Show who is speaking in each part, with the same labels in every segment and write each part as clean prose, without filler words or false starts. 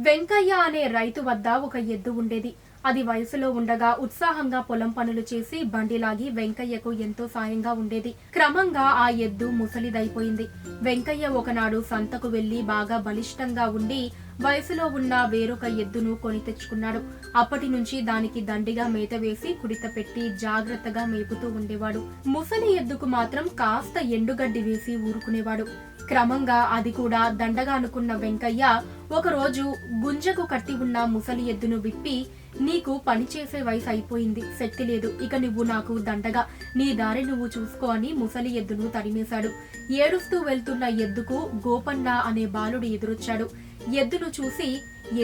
Speaker 1: వెంకయ్య అనే రైతు వద్ద ఒక ఎద్దు ఉండేది. అది వయసులో ఉండగా ఉత్సాహంగా పొలం పనులు చేసి బండిలాగి వెంకయ్యకు ఎంతో సాయంగా ఉండేది. క్రమంగా ఆ ఎద్దు ముసలిదైపోయింది. వెంకయ్య ఒకనాడు సంతకు వెళ్లి బాగా బలిష్టంగా ఉండి వయసులో ఉన్న వేరొక ఎద్దును కొని తెచ్చుకున్నాడు. అప్పటి నుంచి దానికి దండిగా మేత వేసి కుడిత పెట్టి జాగ్రత్తగా మేపుతూ ఉండేవాడు. ముసలి ఎద్దుకు మాత్రం కాస్త ఎండుగడ్డి వేసి ఊరుకునేవాడు. క్రమంగా అది కూడా దండగా అనుకున్న వెంకయ్య ఒకరోజు గుంజకు కట్టి ఉన్న ముసలి ఎద్దును విప్పి, నీకు పనిచేసే వయసు అయిపోయింది, శక్తి లేదు, ఇక నువ్వు నాకు దండగా, నీ దారి నువ్వు చూసుకో అని ముసలి ఎద్దును తరిమేశాడు. ఏడుస్తూ వెళ్తున్న ఎద్దుకు గోపన్న అనే బాలుడు ఎదురొచ్చాడు. ఎద్దును చూసి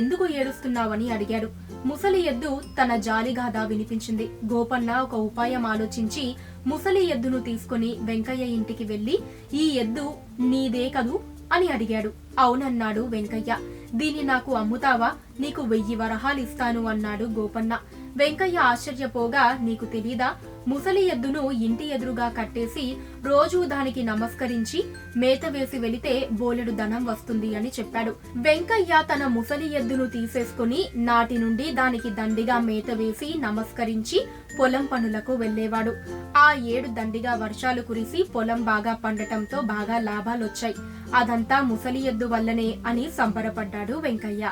Speaker 1: ఎందుకు ఏడుస్తున్నావని అడిగాడు. ముసలి ఎద్దు తన జాలిగాథ వినిపించింది. గోపన్న ఒక ఉపాయం ఆలోచించి ముసలి ఎద్దును తీసుకుని వెంకయ్య ఇంటికి వెళ్లి, ఈ ఎద్దు నీదే కదూ అని అడిగాడు. అవునన్నాడు వెంకయ్య. దీన్ని నాకు అమ్ముతావా? నీకు 1000 వరహాలు ఇస్తాను అన్నాడు గోపన్న. వెంకయ్య ఆశ్చర్యపోగా, నీకు తెలీదా, ముసలి ఎద్దును ఇంటి ఎదురుగా కట్టేసి రోజూ దానికి నమస్కరించి మేత వేసి వెళితే బోలెడు ధనం వస్తుంది అని చెప్పాడు. వెంకయ్య తన ముసలి ఎద్దును తీసేసుకుని నాటి నుండి దానికి దండిగా మేత వేసి నమస్కరించి పొలం పనులకు వెళ్లేవాడు. ఆ ఏడు దండిగా వర్షాలు కురిసి పొలం బాగా పండటంతో బాగా లాభాలొచ్చాయి. అదంతా ముసలి ఎద్దు వల్లనే అని సంబరపడ్డాడు వెంకయ్య.